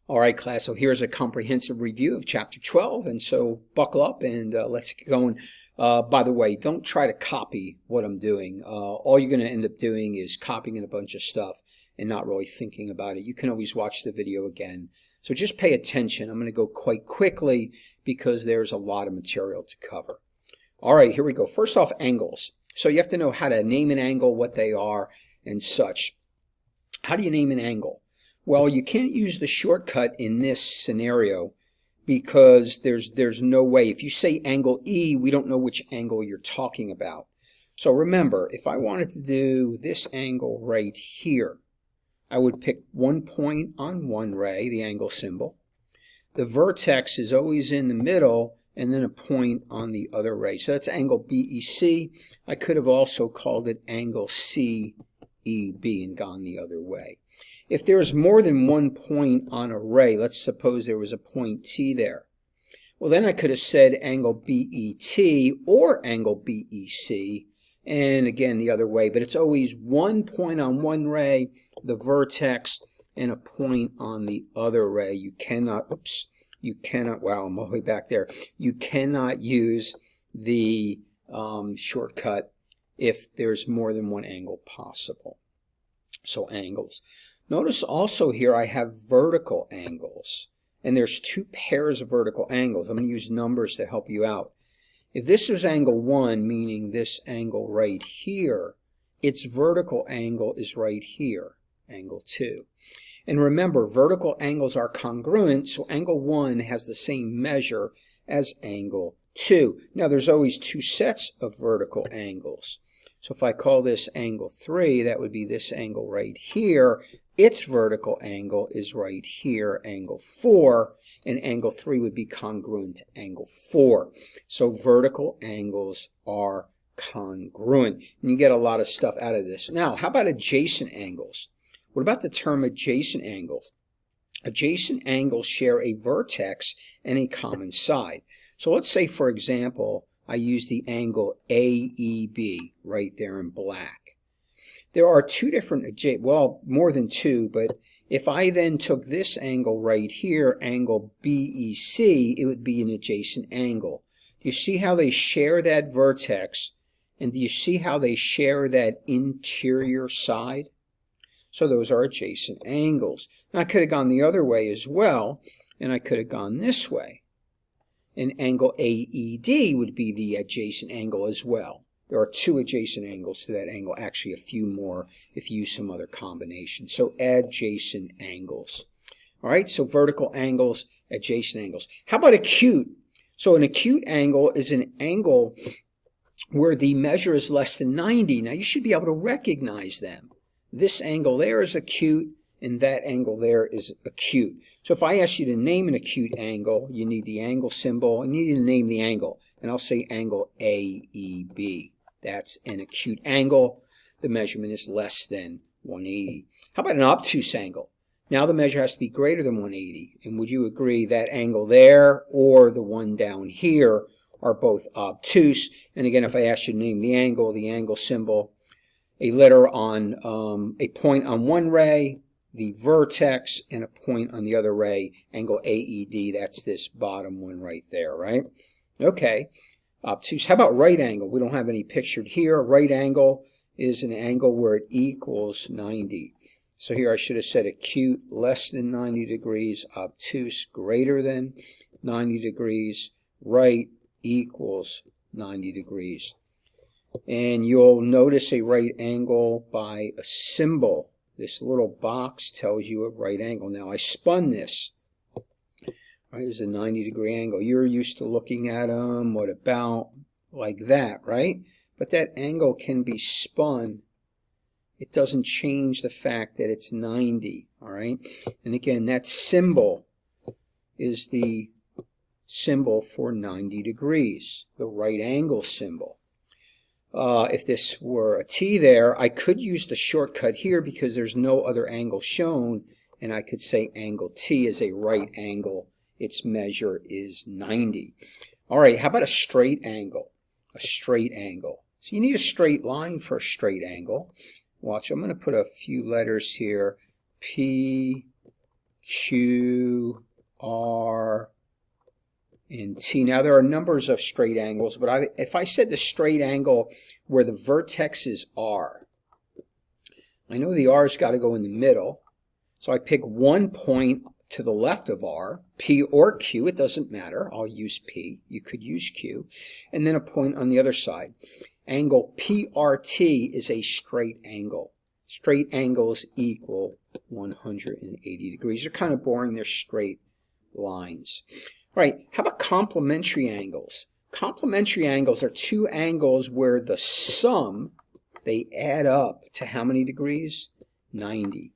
All right, class, so here's a comprehensive review of Chapter 12, and so buckle up and let's get going. By the way, don't try to copy what I'm doing. All you're going to end up doing is copying a bunch of stuff and not really thinking about it. You can always watch the video again. So just pay attention. I'm going to go quite quickly because there's a lot of material to cover. All right, here we go. First off, angles. So you have to know how to name an angle, what they are, and such. How do you name an angle? Well, you can't use the shortcut in this scenario because there's no way. If you say angle E, we don't know which angle you're talking about. So remember, if I wanted to do this angle right here, I would pick one point on one ray, the angle symbol. The vertex is always in the middle, and then a point on the other ray. So that's angle BEC. I could have also called it angle CEB and gone the other way. If there's more than one point on a ray, let's suppose there was a point T there. Well, then I could have said angle BET or angle BEC, and again the other way. But it's always one point on one ray, the vertex, and a point on the other ray. You cannot, wow, I'm all the way back there. You cannot use the shortcut if there's more than one angle possible. So angles. Notice also here I have vertical angles, and there's two pairs of vertical angles. I'm going to use numbers to help you out. If this was angle 1, meaning this angle right here, its vertical angle is right here, angle 2. And remember, vertical angles are congruent, so angle 1 has the same measure as angle 2. Now there's always two sets of vertical angles. So if I call this angle 3, that would be this angle right here. Its vertical angle is right here, angle 4, and angle 3 would be congruent to angle 4. So vertical angles are congruent. And you get a lot of stuff out of this. Now, how about adjacent angles? What about the term adjacent angles? Adjacent angles share a vertex and a common side. So let's say, for example, I use the angle AEB right there in black. There are two different, well, more than two, but if I then took this angle right here, angle BEC, it would be an adjacent angle. Do you see how they share that vertex? And do you see how they share that interior side? So those are adjacent angles. Now I could have gone the other way as well, and I could have gone this way. And angle AED would be the adjacent angle as well. There are two adjacent angles to that angle, actually a few more if you use some other combination. So adjacent angles. All right, so vertical angles, adjacent angles. How about acute? So an acute angle is an angle where the measure is less than 90. Now you should be able to recognize them. This angle there is acute, and that angle there is acute. So if I ask you to name an acute angle, you need the angle symbol, and you need to name the angle. And I'll say angle AEB. That's an acute angle. The measurement is less than 180. How about an obtuse angle? Now the measure has to be greater than 180. And would you agree that angle there or the one down here are both obtuse? And again, if I ask you to name the angle symbol, a letter on a point on one ray, the vertex, and a point on the other ray, angle AED, that's this bottom one right there, right? Okay, obtuse. How about right angle? We don't have any pictured here. Right angle is an angle where it equals 90. So here I should have said acute less than 90 degrees, obtuse greater than 90 degrees, right equals 90 degrees. And you'll notice a right angle by a symbol. This little box tells you a right angle. Now I spun this. Right, there's a 90-degree angle. You're used to looking at them, what about like that, right? But that angle can be spun. It doesn't change the fact that it's 90, all right? And again, that symbol is the symbol for 90 degrees, the right angle symbol. If this were a T there, I could use the shortcut here because there's no other angle shown, and I could say angle T is a right angle. Its measure is 90. All right, how about a straight angle? A straight angle. So you need a straight line for a straight angle. Watch, I'm going to put a few letters here. P, Q, R, and T. Now there are numbers of straight angles, but if I said the straight angle where the vertexes are, I know the R's got to go in the middle, so I pick one point to the left of R, P or Q, it doesn't matter, I'll use P, you could use Q, and then a point on the other side. Angle PRT is a straight angle. Straight angles equal 180 degrees. They're kind of boring, they're straight lines. All right, how about complementary angles? Complementary angles are two angles where the sum, they add up to how many degrees? 90.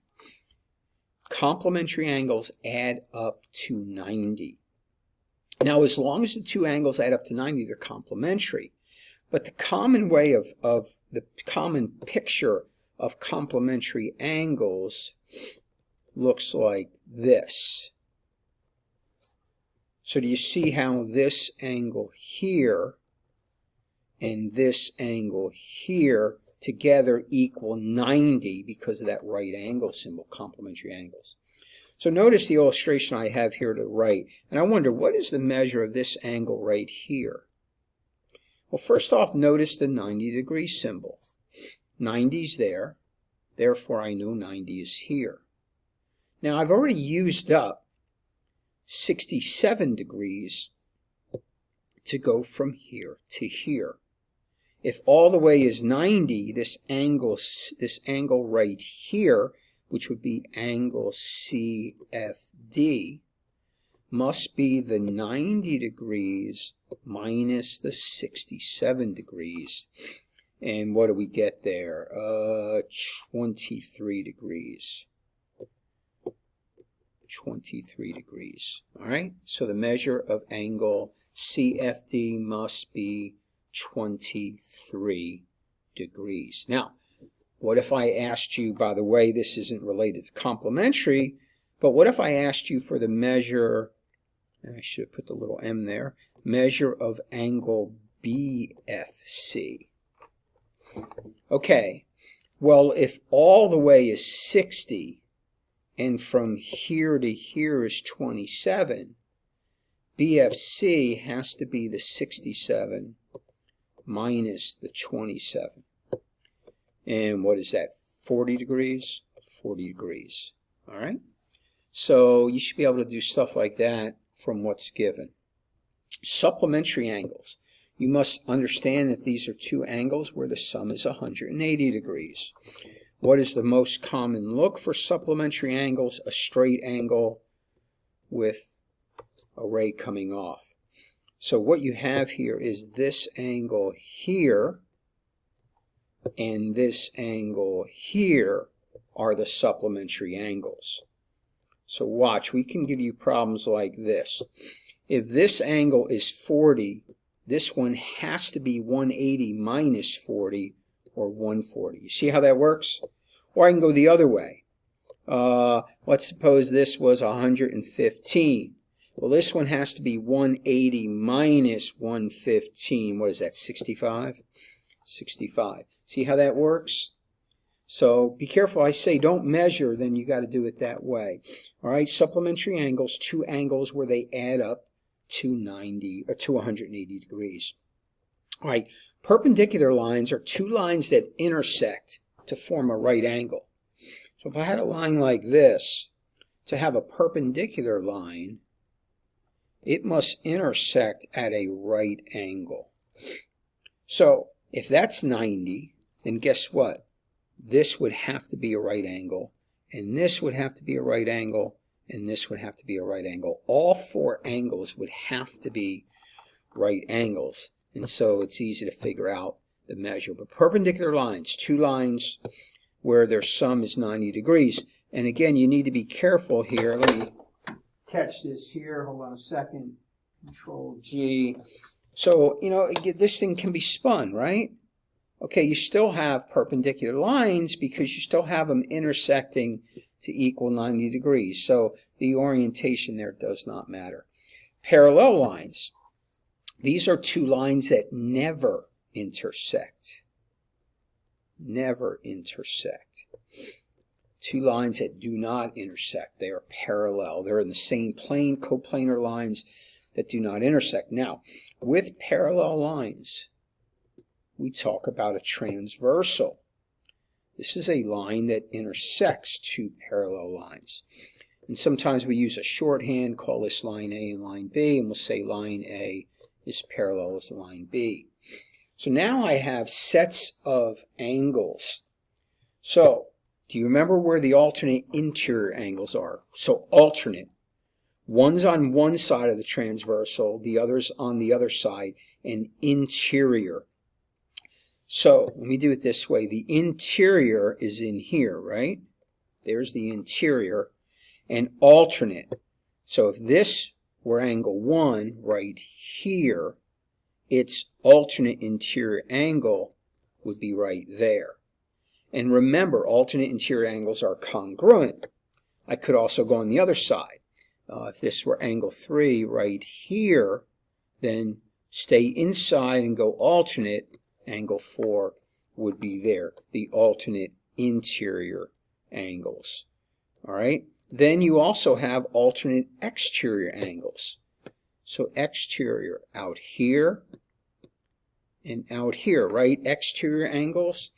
Complementary angles add up to 90. Now, as long as the two angles add up to 90, they're complementary. But the common way of the common picture of complementary angles looks like this. So do you see how this angle here and this angle here together equal 90 because of that right angle symbol, complementary angles? So notice the illustration I have here to the right, and I wonder, what is the measure of this angle right here? Well, first off, notice the 90-degree symbol. 90's there, therefore I know 90 is here. Now I've already used up 67 degrees to go from here to here. If all the way is 90, this angle right here, which would be angle CFD, must be the 90 degrees minus the 67 degrees. And what do we get there? 23 degrees. 23 degrees. All right? So the measure of angle CFD must be 23 degrees. Now, what if I asked you, by the way, this isn't related to complementary, but what if I asked you for the measure, and I should have put the little m there, measure of angle BFC? Okay, well, if all the way is 60 and from here to here is 27, BFC has to be the 67 minus the 27. And what is that, 40 degrees? 40 degrees, all right? So you should be able to do stuff like that from what's given. Supplementary angles. You must understand that these are two angles where the sum is 180 degrees. What is the most common look for supplementary angles? A straight angle with a ray coming off. So what you have here is this angle here and this angle here are the supplementary angles. So watch, we can give you problems like this. If this angle is 40, this one has to be 180 minus 40 or 140. You see how that works? Or I can go the other way. Let's suppose this was 115. Well, this one has to be 180 minus 115. What is that, 65? 65. See how that works? So be careful. I say don't measure, then you got to do it that way. All right, supplementary angles, two angles where they add up to 90 or to 180 degrees. All right, perpendicular lines are two lines that intersect to form a right angle. So if I had a line like this, to have a perpendicular line, it must intersect at a right angle. So if that's 90, then guess what? This would have to be a right angle, and this would have to be a right angle, and this would have to be a right angle. All four angles would have to be right angles, and so it's easy to figure out the measure. But perpendicular lines, two lines where their sum is 90 degrees. And again, you need to be careful here. Let me catch this here. Hold on a second. Control G. So, you know, this thing can be spun, right? Okay, you still have perpendicular lines because you still have them intersecting to equal 90 degrees. So the orientation there does not matter. Parallel lines. These are two lines that never intersect. Never intersect. two lines that do not intersect. They are parallel. They're in the same plane, coplanar lines that do not intersect. Now, with parallel lines, we talk about a transversal. This is a line that intersects two parallel lines. And sometimes we use a shorthand, call this line A and line B, and we'll say line A is parallel as line B. So now I have sets of angles. So, do you remember where the alternate interior angles are? So alternate. One's on one side of the transversal, the other's on the other side, and interior. So, let me do it this way. The interior is in here, right? There's the interior. And alternate. So if this were angle 1 right here, its alternate interior angle would be right there. And remember, alternate interior angles are congruent. I could also go on the other side. If this were angle 3 right here, then stay inside and go alternate. Angle 4 would be there, the alternate interior angles. All right? Then you also have alternate exterior angles. So exterior out here and out here, right? Exterior angles.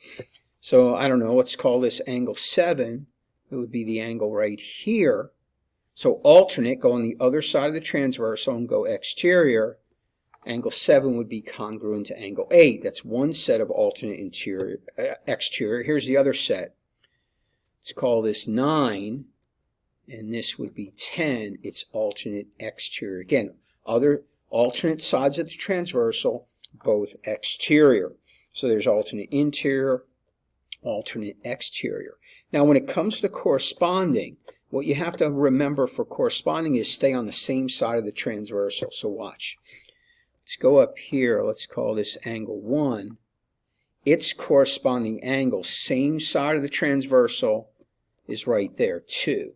So I don't know, let's call this angle 7. It would be the angle right here. So alternate, go on the other side of the transversal and go exterior. Angle 7 would be congruent to angle 8. That's one set of alternate interior, exterior. Here's the other set. Let's call this 9. And this would be 10, its alternate exterior. Again, other alternate sides of the transversal, both exterior. So there's alternate interior, alternate exterior. Now when it comes to corresponding, what you have to remember for corresponding is stay on the same side of the transversal. So watch. Let's go up here. Let's call this angle 1. Its corresponding angle, same side of the transversal, is right there, 2.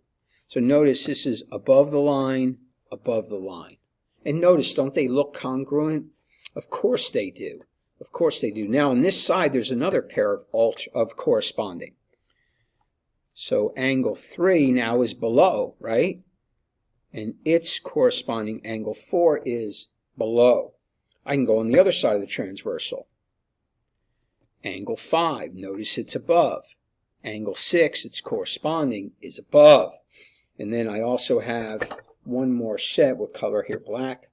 So notice this is above the line, above the line. And notice, don't they look congruent? Of course they do. Of course they do. Now on this side, there's another pair of corresponding. So angle 3 now is below, right? And its corresponding angle 4 is below. I can go on the other side of the transversal. Angle 5, notice it's above. Angle 6, its corresponding, is above. And then I also have one more set. We'll color here black.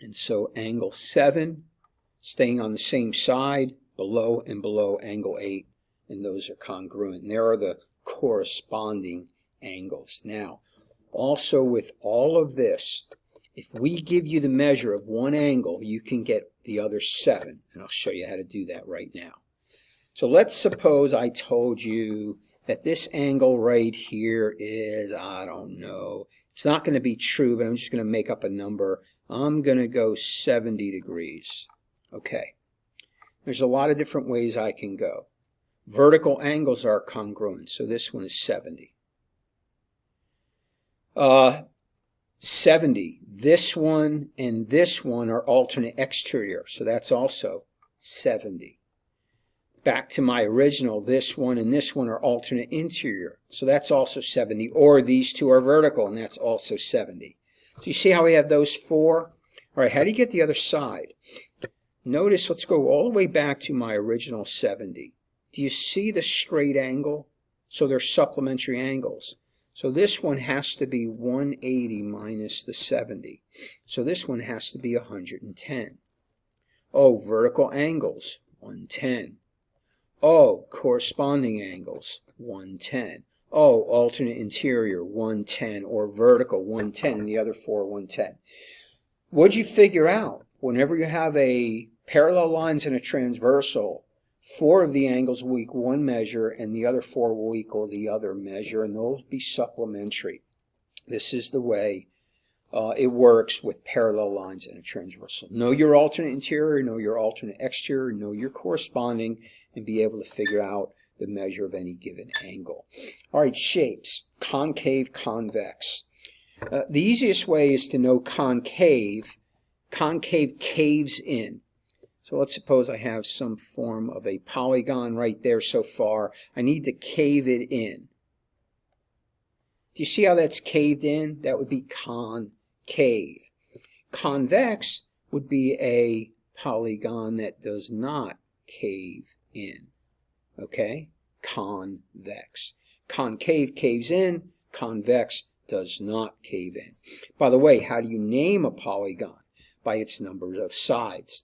And so angle 7, staying on the same side, below and below angle 8. And those are congruent. And there are the corresponding angles. Now, also with all of this, if we give you the measure of one angle, you can get the other 7. And I'll show you how to do that right now. So let's suppose I told you that this angle right here is, I don't know, it's not going to be true, but I'm just going to make up a number. I'm going to go 70 degrees. Okay. There's a lot of different ways I can go. Vertical angles are congruent, so this one is 70. 70. This one and this one are alternate exterior, so that's also 70. Back to my original, this one and this one are alternate interior, so that's also 70. Or these two are vertical, and that's also 70. So you see how we have those 4? All right, how do you get the other side? Notice, let's go all the way back to my original 70. Do you see the straight angle? So they're supplementary angles. So this one has to be 180 minus the 70. So this one has to be 110. Oh, vertical angles, 110. Oh, corresponding angles, 110. Oh, alternate interior, 110, or vertical, 110, and the other 4, 110. What'd you figure out? Whenever you have a parallel lines and a transversal, 4 of the angles will equal one measure, and the other 4 will equal the other measure, and those will be supplementary. This is the way it works with parallel lines and a transversal. Know your alternate interior, know your alternate exterior, know your corresponding, and be able to figure out the measure of any given angle. All right, shapes, concave, convex. The easiest way is to know concave. Concave caves in. So let's suppose I have some form of a polygon right there so far. I need to cave it in. Do you see how that's caved in? That would be concave. Convex would be a polygon that does not cave in. Okay? Convex. Concave caves in. Convex does not cave in. By the way, how do you name a polygon? By its number of sides.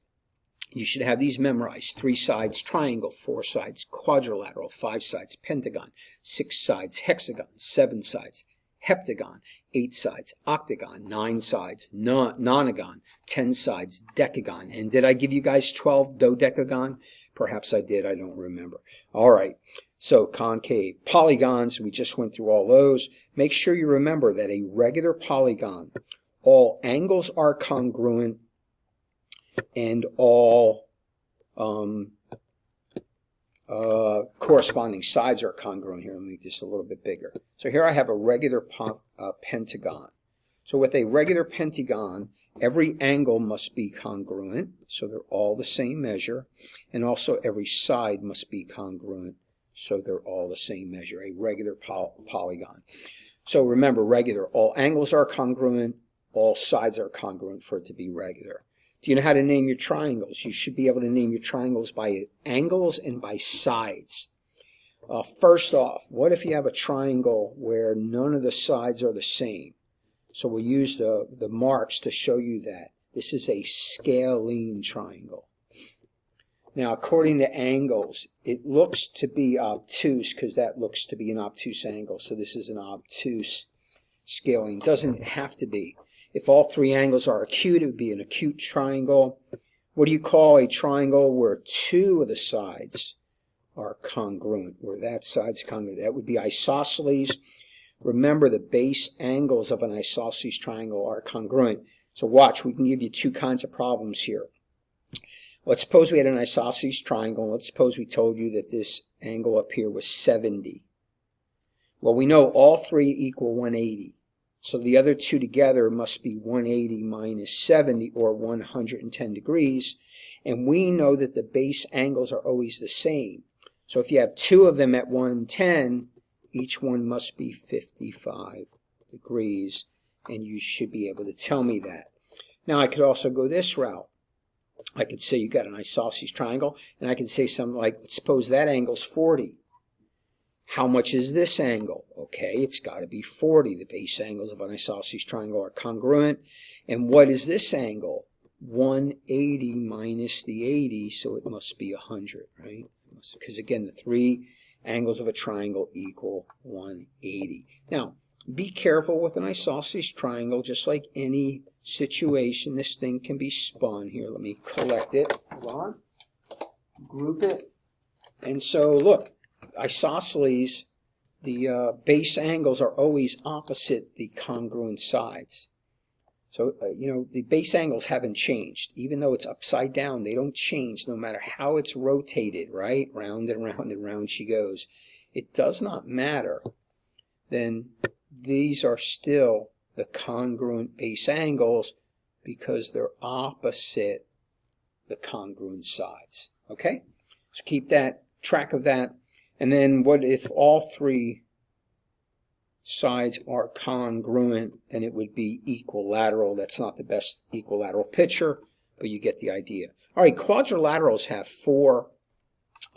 You should have these memorized. 3 sides triangle, 4 sides quadrilateral, 5 sides pentagon, 6 sides hexagon, 7 sides heptagon, 8 sides octagon, 9 sides nonagon, 10 sides decagon. And did I give you guys 12 dodecagon? Perhaps I did, I don't remember. All right, so concave. Polygons, we just went through all those. Make sure you remember that a regular polygon, all angles are congruent and all corresponding sides are congruent. Here, let me make this a little bit bigger. So here I have a regular pentagon. So with a regular pentagon, every angle must be congruent, so they're all the same measure, and also every side must be congruent, so they're all the same measure, a regular polygon. So remember, regular, all angles are congruent, all sides are congruent for it to be regular. Do you know how to name your triangles? You should be able to name your triangles by angles and by sides. First off, what if you have a triangle where none of the sides are the same? So we'll use the marks to show you that. This is a scalene triangle. Now, according to angles, it looks to be obtuse because that looks to be an obtuse angle. So this is an obtuse scaling. It doesn't have to be. If all 3 angles are acute, it would be an acute triangle. What do you call a triangle where 2 of the sides are congruent, where that side's congruent? That would be isosceles. Remember, the base angles of an isosceles triangle are congruent. So watch, we can give you 2 kinds of problems here. Let's suppose we had an isosceles triangle. Let's suppose we told you that this angle up here was 70. Well, we know all 3 equal 180. So the other 2 together must be 180 minus 70, or 110 degrees. And we know that the base angles are always the same. So if you have 2 of them at 110, each one must be 55 degrees. And you should be able to tell me that. Now I could also go this route. I could say you got an isosceles triangle, and I could say something like, suppose that angle's 40. How much is this angle? Okay, it's got to be 40. The base angles of an isosceles triangle are congruent. And what is this angle? 180 minus the 80, so it must be 100, right? Because again, the 3 angles of a triangle equal 180. Now, be careful with an isosceles triangle. Just like any situation, this thing can be spun. Here, let me collect it. Hold on. Group it. And so, look. Isosceles, the base angles are always opposite the congruent sides. So, the base angles haven't changed. Even though it's upside down, they don't change no matter how it's rotated, right? Round and round and round she goes. It does not matter. Then these are still the congruent base angles because they're opposite the congruent sides. Okay? So keep that track of that. And then what if all 3 sides are congruent? Then it would be equilateral. That's not the best equilateral picture, but you get the idea. All right, quadrilaterals have 4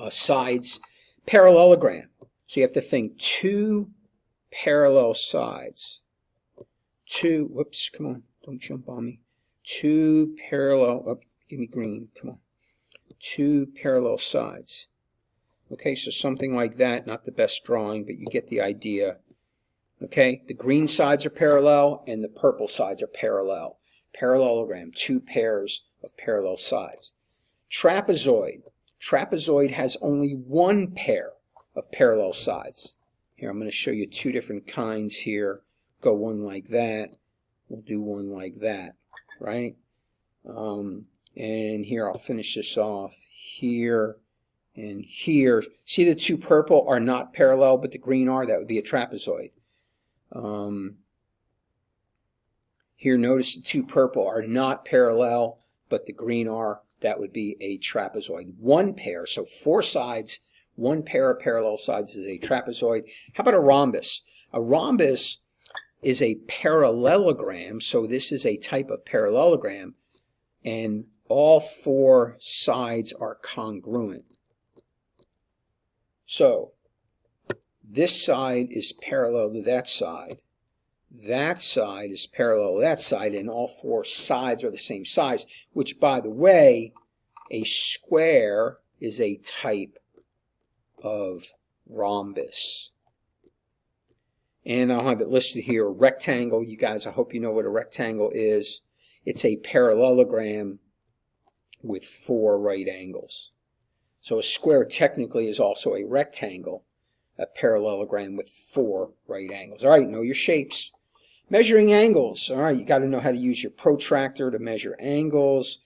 sides. Parallelogram. So you have to think 2 parallel sides. 2, whoops, come on, don't jump on me. 2 parallel, oh, give me green, come on. 2 parallel sides. Okay, so something like that, not the best drawing, but you get the idea. Okay, the green sides are parallel and the purple sides are parallel. Parallelogram, 2 pairs of parallel sides. Trapezoid. Trapezoid has only 1 pair of parallel sides. Here, I'm going to show you 2 different kinds here. Go one like that. We'll do one like that, right? And here, I'll finish this off here. And here, see the 2 purple are not parallel, but the green are. That would be a trapezoid. Here, notice the 2 purple are not parallel, but the green R, that would be a trapezoid. One pair, so 4 sides, one pair of parallel sides is a trapezoid. How about a rhombus? A rhombus is a parallelogram, so this is a type of parallelogram, and all 4 sides are congruent. So this side is parallel to that side is parallel to that side, and all 4 sides are the same size, which, by the way, a square is a type of rhombus. And I'll have it listed here. Rectangle, you guys, I hope you know what a rectangle is. It's a parallelogram with 4 right angles. So a square technically is also a rectangle, a parallelogram with 4 right angles. All right, know your shapes. Measuring angles. All right, you got to know how to use your protractor to measure angles.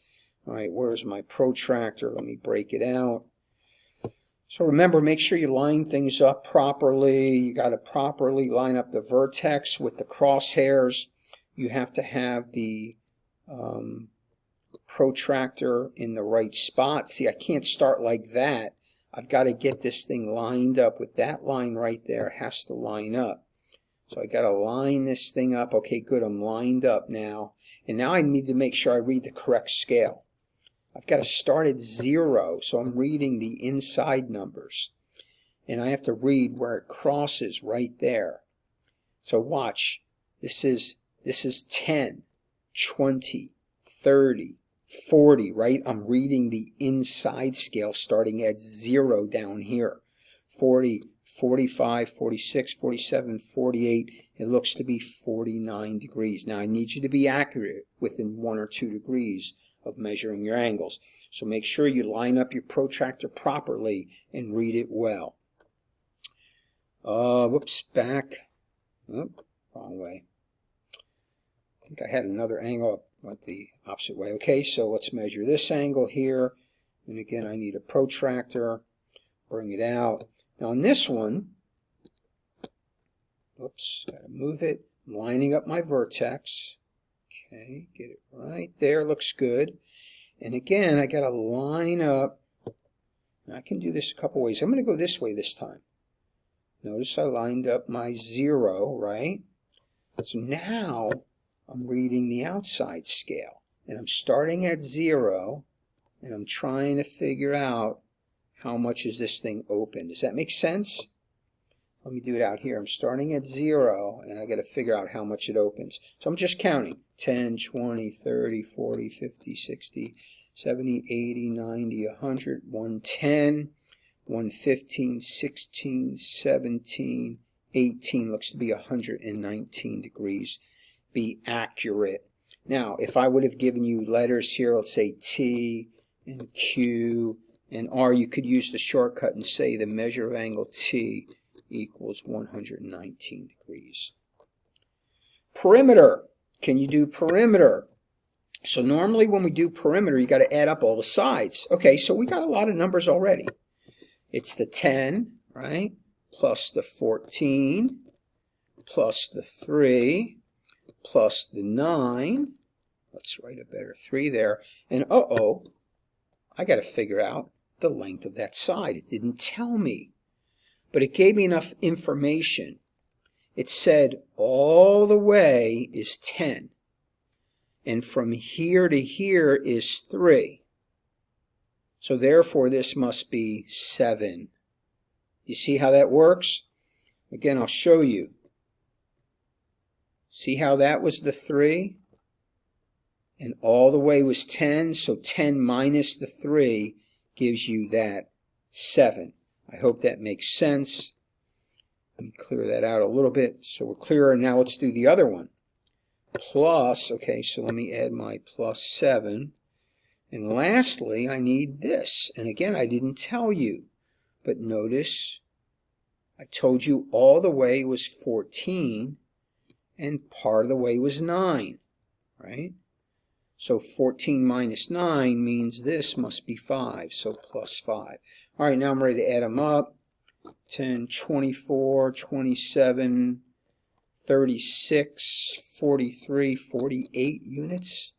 All right, where's my protractor? Let me break it out. So remember, make sure you line things up properly. You got to properly line up the vertex with the crosshairs. You have to have the protractor in the right spot. See, I can't start like that. I've got to get this thing lined up with that line right there. It has to line up. So I got to line this thing up. Okay, good. I'm lined up now. And now I need to make sure I read the correct scale. I've got to start at 0, so I'm reading the inside numbers. And I have to read where it crosses right there. So watch. This is 10, 20, 30, 40, right? I'm reading the inside scale starting at 0 down here. 40, 45, 46, 47, 48. It looks to be 49 degrees. Now I need you to be accurate within 1 or 2 degrees of measuring your angles. So make sure you line up your protractor properly and read it well. Whoops, back. Oh, wrong way. I think I had another angle. I went the opposite way. Okay, so let's measure this angle here. And again, I need a protractor. Bring it out. Now on this one, whoops, gotta move it. I'm lining up my vertex. Okay, get it right there. Looks good. And again, I gotta line up. I can do this a couple ways. I'm going to go this way this time. Notice I lined up my 0, right? So now I'm reading the outside scale. And I'm starting at 0, and I'm trying to figure out how much is this thing open. Does that make sense? Let me do it out here. I'm starting at 0, and I got to figure out how much it opens. So I'm just counting. 10, 20, 30, 40, 50, 60, 70, 80, 90, 100, 110, 115, 16, 17, 18. Looks to be 119 degrees. Be accurate. Now, if I would have given you letters here, let's say T and Q and R, you could use the shortcut and say the measure of angle T equals 119 degrees. Perimeter. Can you do perimeter? So normally when we do perimeter, you got to add up all the sides. Okay, so we got a lot of numbers already. It's the 10, right, plus the 14, plus the 3, plus the 9. Let's write a better 3 there. And I got to figure out the length of that side. It didn't tell me, but it gave me enough information. It said all the way is 10, and from here to here is 3. So therefore this must be 7. You see how that works? Again, I'll show you. See how that was the 3? And all the way was 10, so 10 minus the 3 gives you that 7. I hope that makes sense. Let me clear that out a little bit so we're clearer. Now let's do the other one. Plus, okay, so let me add my plus 7. And lastly, I need this. And again, I didn't tell you. But notice, I told you all the way was 14 and part of the way was 9, right? So 14 minus 9 means this must be 5, so plus 5. All right, now I'm ready to add them up. 10, 24, 27, 36, 43, 48 units.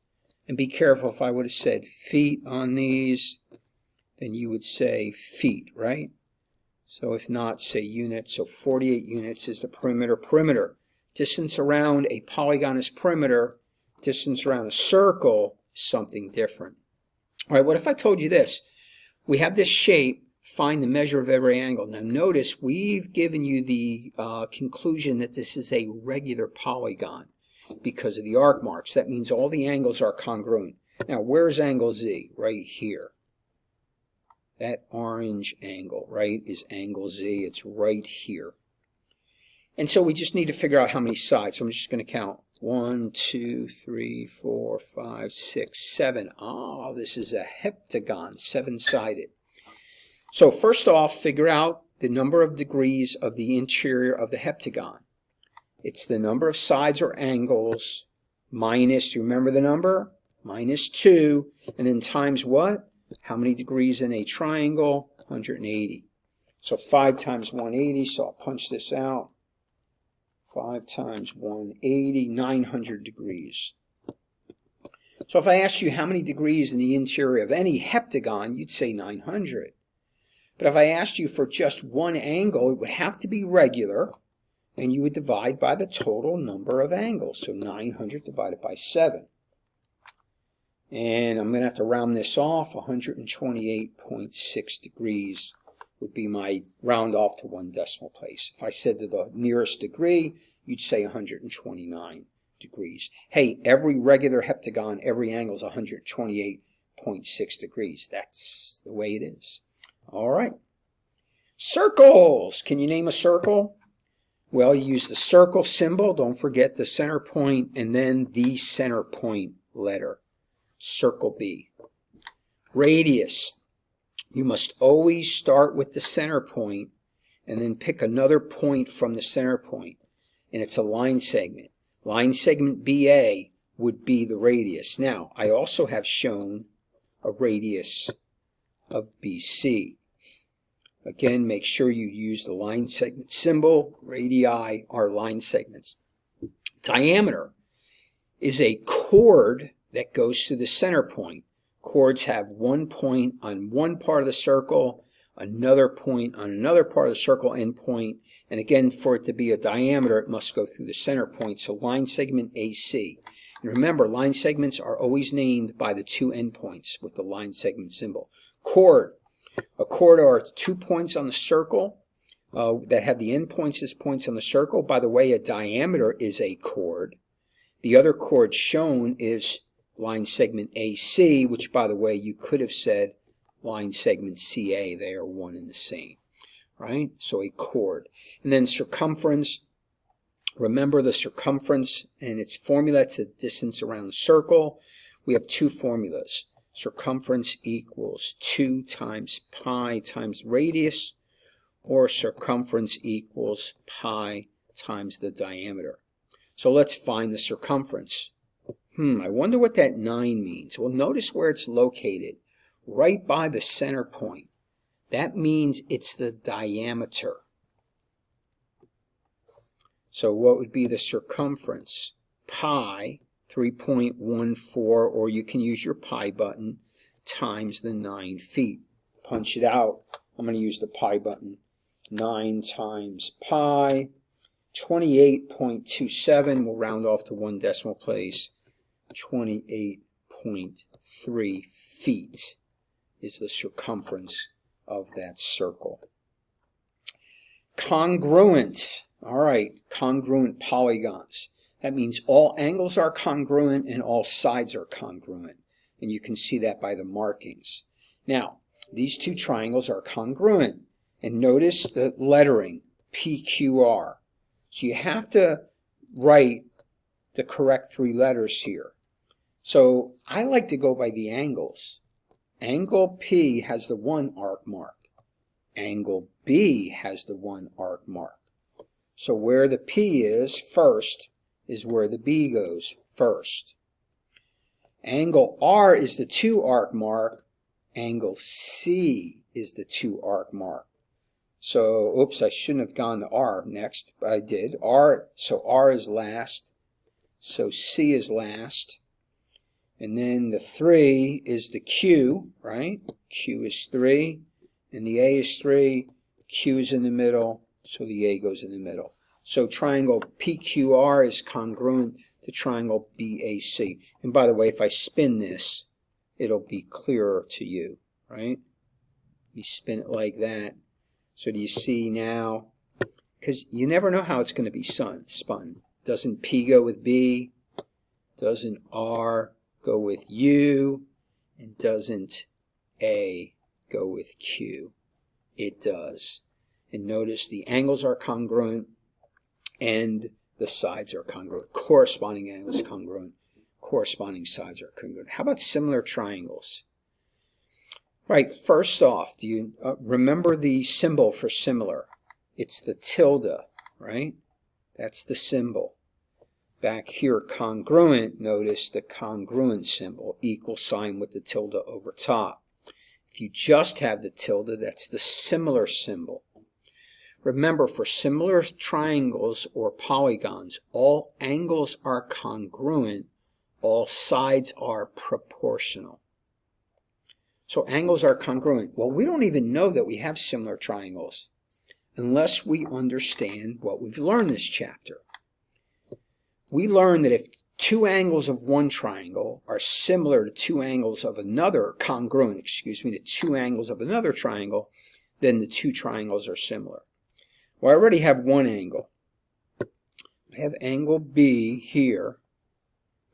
And be careful, if I would have said feet on these, then you would say feet, right? So if not, say units. So 48 units is the perimeter. Perimeter. Distance around a polygon is perimeter. Distance around a circle is something different. All right, what if I told you this? We have this shape. Find the measure of every angle. Now notice we've given you the conclusion that this is a regular polygon because of the arc marks. That means all the angles are congruent. Now where's angle Z? Right here. That orange angle, right, is angle Z. It's right here. And so we just need to figure out how many sides. So I'm just going to count 1, 2, 3, 4, 5, 6, 7. Ah, this is a heptagon, 7-sided. So first off, figure out the number of degrees of the interior of the heptagon. It's the number of sides or angles minus, do you remember the number? Minus 2, and then times what? How many degrees in a triangle? 180. So 5 times 180, so I'll punch this out. 5 times 180, 900 degrees. So if I asked you how many degrees in the interior of any heptagon, you'd say 900. But if I asked you for just one angle, it would have to be regular, and you would divide by the total number of angles. So 900 divided by 7. And I'm going to have to round this off. 128.6 degrees would be my round off to 1 decimal place. If I said to the nearest degree, you'd say 129 degrees. Hey, every regular heptagon, every angle is 128.6 degrees. That's the way it is. All right. Circles. Can you name a circle? Well, you use the circle symbol. Don't forget the center point and then the center point letter. Circle B. Radius. You must always start with the center point and then pick another point from the center point. And it's a line segment. Line segment BA would be the radius. Now, I also have shown a radius of BC. Again, make sure you use the line segment symbol. Radii are line segments. Diameter is a chord that goes to the center point. Chords have one point on one part of the circle, another point on another part of the circle, end point, and again, for it to be a diameter, it must go through the center point. So line segment AC. And remember, line segments are always named by the 2 endpoints with the line segment symbol. Chord. A chord are 2 points on the circle that have the endpoints as points on the circle. By the way, a diameter is a chord. The other chord shown is line segment AC, which, by the way, you could have said line segment CA. They are one and the same, right? So a chord. And then circumference. Remember the circumference and its formula. It's the distance around the circle. We have 2 formulas. Circumference equals 2 times pi times radius, or circumference equals pi times the diameter. So let's find the circumference. I wonder what that 9 means. Well, notice where it's located, right by the center point. That means it's the diameter. So what would be the circumference? Pi, 3.14, or you can use your pi button, times the 9 feet. Punch it out. I'm going to use the pi button. 9 times pi, 28.27. We'll round off to 1 decimal place. 28.3 feet is the circumference of that circle. Congruent. All right, congruent polygons. That means all angles are congruent and all sides are congruent. And you can see that by the markings. Now, these 2 triangles are congruent. And notice the lettering, PQR. So you have to write the correct 3 letters here. So I like to go by the angles. Angle P has the 1 arc mark. Angle B has the 1 arc mark. So where the P is first is where the B goes first. Angle R is the 2 arc mark. Angle C is the 2 arc mark. So, oops, I shouldn't have gone to R next, but I did. So R is last. So C is last. And then the 3 is the Q, right? Q is 3, and the A is 3. Q is in the middle, so the A goes in the middle. So triangle PQR is congruent to triangle BAC. And by the way, if I spin this, it'll be clearer to you, right? You spin it like that. So do you see now? Because you never know how it's going to be spun. Doesn't P go with B? Doesn't R go with U? And doesn't A go with Q? It does. And notice the angles are congruent and the sides are congruent. Corresponding angles congruent. Corresponding sides are congruent. How about similar triangles? Right, first off, do you remember the symbol for similar? It's the tilde, right? That's the symbol. Back here, congruent, notice the congruent symbol, equal sign with the tilde over top. If you just have the tilde, that's the similar symbol. Remember, for similar triangles or polygons, all angles are congruent, all sides are proportional. So angles are congruent. Well, we don't even know that we have similar triangles unless we understand what we've learned this chapter. We learned that if two angles of one triangle are similar to two angles of another, congruent, to two angles of another triangle, then the two triangles are similar. Well, I already have one angle. I have angle B here,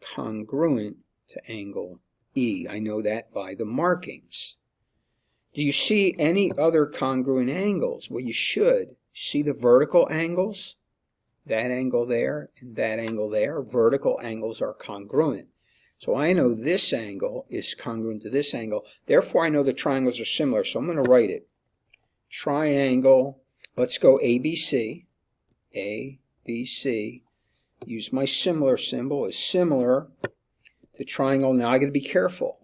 congruent to angle E. I know that by the markings. Do you see any other congruent angles? Well, you should. See the vertical angles? That angle there and that angle there. Vertical angles are congruent. So I know this angle is congruent to this angle. Therefore, I know the triangles are similar. So I'm going to write it. Triangle. Let's go ABC. ABC. Use my similar symbol as similar to triangle. Now I got to be careful.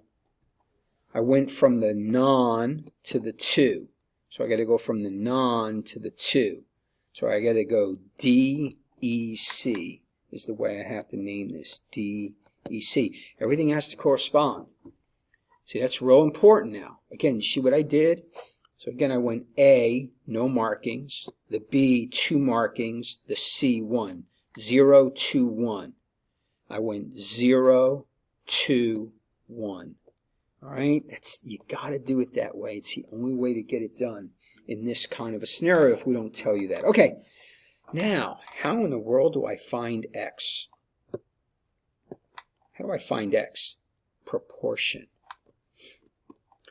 I went from the non to the 2. So I got to go from the non to the 2. So I got to go DEC is the way I have to name this. DEC. Everything has to correspond. See, that's real important now. Again, you see what I did? So again, I went A, no markings. The B, 2 markings. The C, 1. 0, 2, 1. I went 0, 2, 1. All right? You got to do it that way. It's the only way to get it done in this kind of a scenario if we don't tell you that. Okay. Now, how in the world do I find X? How do I find X? Proportion.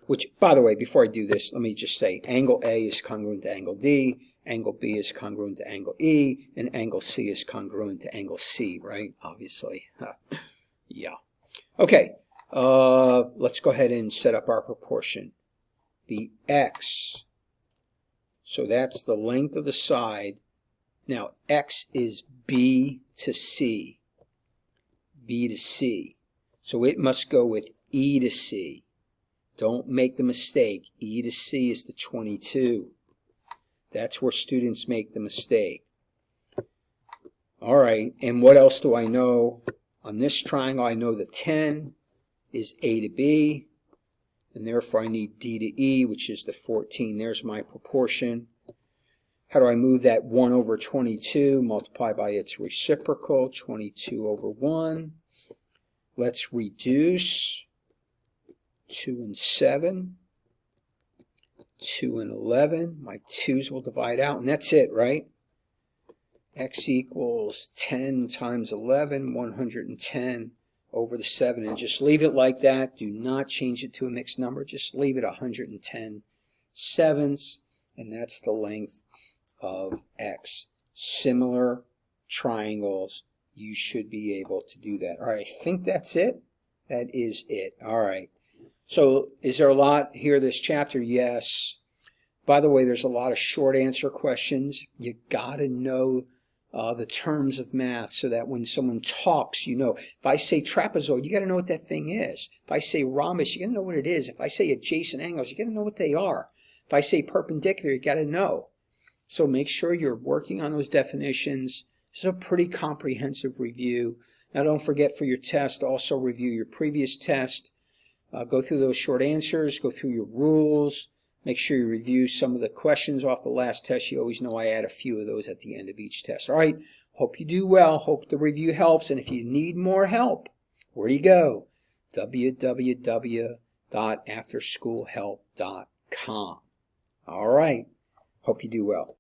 Which, by the way, before I do this, let me just say angle A is congruent to angle D, angle B is congruent to angle E, and angle C is congruent to angle C, right? Obviously. Yeah. Okay. Let's go ahead and set up our proportion. The X, so that's the length of the side. Now, X is B to C. B to C. So it must go with E to C. Don't make the mistake. E to C is the 22. That's where students make the mistake. All right, and what else do I know? On this triangle, I know the 10 is A to B, and therefore I need D to E, which is the 14. There's my proportion. How do I move that 1 over 22? Multiply by its reciprocal, 22 over 1. Let's reduce. 2 and 7. 2 and 11. My 2's will divide out, and that's it, right? X equals 10 times 11, 110 over the 7. And just leave it like that. Do not change it to a mixed number. Just leave it 110 sevenths, and that's the length of X. Similar triangles, you should be able to do that. All right, I think that's it. That is it. All right. So is there a lot here this chapter? Yes. By the way, there's a lot of short answer questions. You got to know the terms of math so that when someone talks, you know. If I say trapezoid, you got to know what that thing is. If I say rhombus, you got to know what it is. If I say adjacent angles, you got to know what they are. If I say perpendicular, you got to know. So make sure you're working on those definitions. This is a pretty comprehensive review. Now don't forget, for your test, also review your previous test. Go through those short answers, go through your rules, make sure you review some of the questions off the last test. You always know I add a few of those at the end of each test. All right, hope you do well, hope the review helps, and if you need more help, where do you go? www.afterschoolhelp.com. All right, hope you do well.